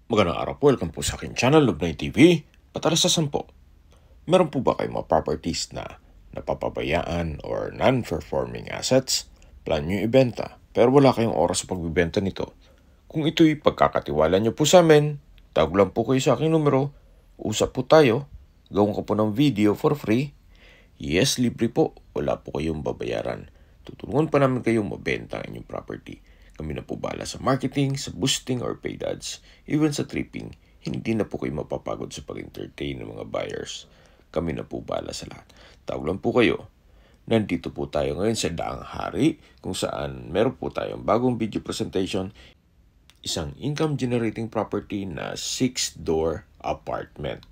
Magandang araw po, welcome po sa aking channel, Lubnoy TV. Para sa 10. Meron po ba kayong mga properties na napapabayaan or non-performing assets? Plan nyo ibenta, pero wala kayong oras sa pagbibenta nito. Kung ito'y pagkakatiwala nyo po sa amin, tawag lang po kayo sa aking numero, usap po tayo, gawin ko po ng video for free. Yes, libre po, wala po kayong babayaran. Tutulungan pa namin kayong mabenta ang inyong property. Kami na po bahala sa marketing, sa boosting or paid ads, even sa tripping. Hindi na po kayo mapapagod sa pag-entertain ng mga buyers. Kami na po bahala sa lahat. Tawag lang po kayo. Nandito po tayo ngayon sa Daang Hari, kung saan meron po tayong bagong video presentation. Isang income-generating property na 6-door apartment.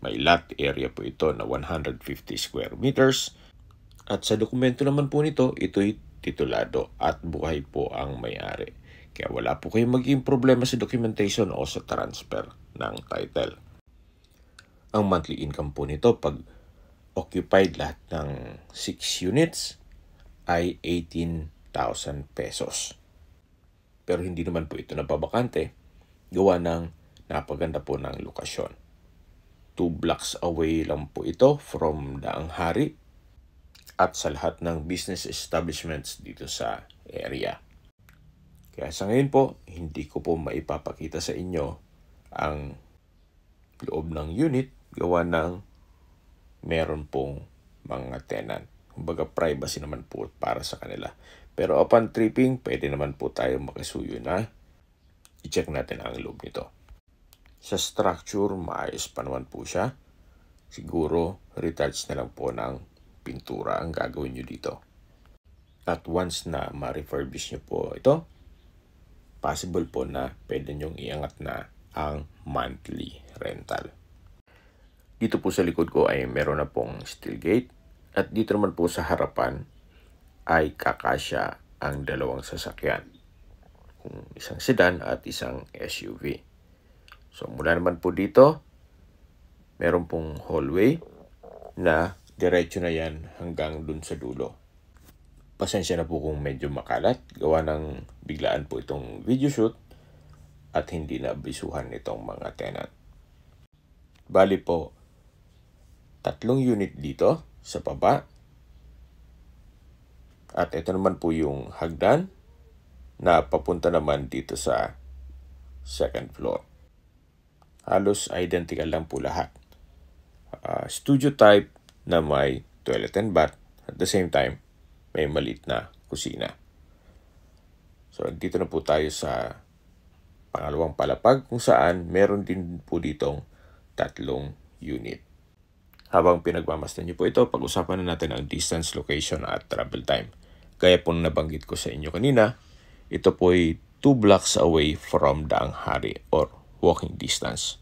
May lot area po ito na 150 square meters. At sa dokumento naman po nito, ito'y titulado at buhay po ang may-ari. Kaya wala po kayong magiging problema sa documentation o sa transfer ng title. Ang monthly income po nito pag occupied lahat ng 6 units ay 18,000 pesos. Pero hindi naman po ito napabakante, gawa ng napaganda po ng lokasyon. 2 blocks away lang po ito from Daang Hari at sa lahat ng business establishments dito sa area. Kaya sa ngayon po, hindi ko po maipapakita sa inyo ang loob ng unit gawa ng meron pong mga tenant. Kumbaga privacy naman po para sa kanila. Pero upon tripping, pwede naman po tayo makisuyo na i-check natin ang loob nito. Sa structure, maayos pa naman po siya. Siguro, retouch na lang po ng pintura ang gagawin nyo dito. At once na ma-refurbish nyo po ito, possible po na pwede nyong iangat na ang monthly rental. Dito po sa likod ko ay meron na pong steel gate at dito naman po sa harapan ay kakasya ang dalawang sasakyan. Isang sedan at isang SUV. So mula naman po dito, meron pong hallway na diretso na yan hanggang dun sa dulo. Pasensya na po kung medyo makalat. Gawa ng biglaan po itong video shoot at hindi na abisuhan nitong mga tenant. Bali po, 3 unit dito sa baba. At ito naman po yung hagdan na papunta naman dito sa second floor. Halos identical lang po lahat. Studio type na may toilet and bath. At the same time, may maliit na kusina. So, dito na po tayo sa pangalawang palapag kung saan meron din po ditong 3 unit. Habang pinagmamasdan niyo po ito, pag-usapan na natin ang distance, location at travel time. Gaya po nabanggit ko sa inyo kanina, ito po ay 2 blocks away from Daang Hari or walking distance.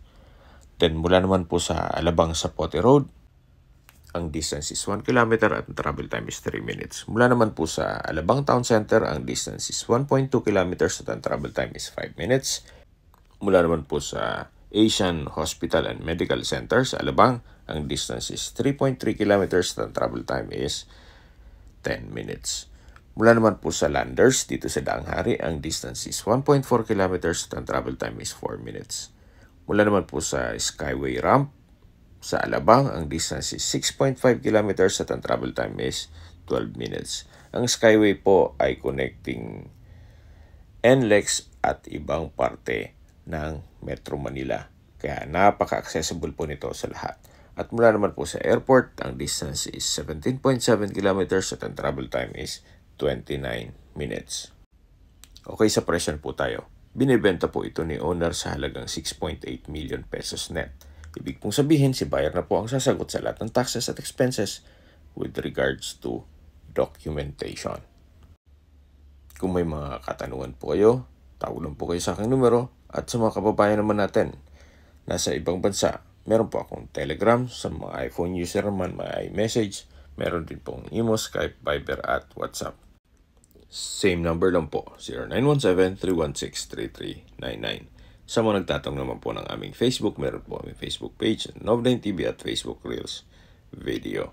Then mula naman po sa Alabang Zapote Road, ang distance is 1 kilometer at ang travel time is 3 minutes. Mula naman po sa Alabang Town Center, ang distance is 1.2 kilometers at ang travel time is 5 minutes. Mula naman po sa Asian Hospital and Medical Center sa Alabang, ang distance is 3.3 kilometers at ang travel time is 10 minutes. Mula naman po sa Landers dito sa Daang Hari, ang distance is 1.4 kilometers at ang travel time is 4 minutes. Mula naman po sa Skyway Ramp sa Alabang, ang distance is 6.5 kilometers at ang travel time is 12 minutes. Ang Skyway po ay connecting NLEX at ibang parte ng Metro Manila. Kaya napaka-accessible po nito sa lahat. At mula naman po sa airport, ang distance is 17.7 kilometers at ang travel time is 29 minutes. Okay, sa presyo po tayo. Binibenta po ito ni owner sa halagang 6.8 million pesos net. Ibig pong sabihin, si buyer na po ang sasagot sa lahat ng taxes at expenses with regards to documentation. Kung may mga katanungan po kayo, tawag lang po kayo sa aking numero. At sa mga kababayan naman natin, nasa ibang bansa, meron po akong Telegram. Sa mga iPhone user naman, may iMessage. Meron din pong Imo, Skype, Viber at WhatsApp. Same number lang po, 0917-316-3399. Sa mga nagtatanong naman po ng aming Facebook, meron po aming Facebook page, Nob9 TV at Facebook Reels video.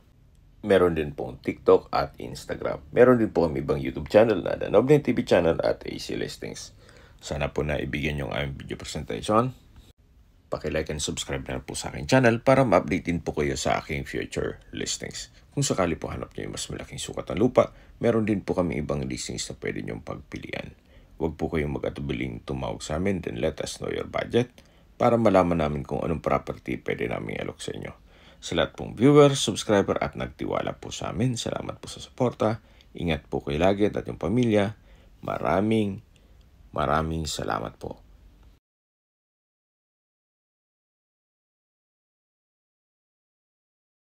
Meron din pong TikTok at Instagram. Meron din po kami ibang YouTube channel na The Nob9 TV channel at AC Listings. Sana po na ibigyan yung aming video presentation. Paki-like and subscribe na po sa aking channel para ma-update din po kayo sa aking future listings. Kung sakali po hanap niyo yung mas malaking sukat ng lupa, meron din po kami ibang listings na pwede niyong pagpilian. Huwag po kayong mag-atubiling tumawag sa amin, then let us know your budget para malaman namin kung anong property pwede namin i-alok sa inyo. Sa lahat pong viewer, subscriber at nagtiwala po sa amin, salamat po sa suporta. Ingat po kayo lagi at yung pamilya. Maraming salamat po.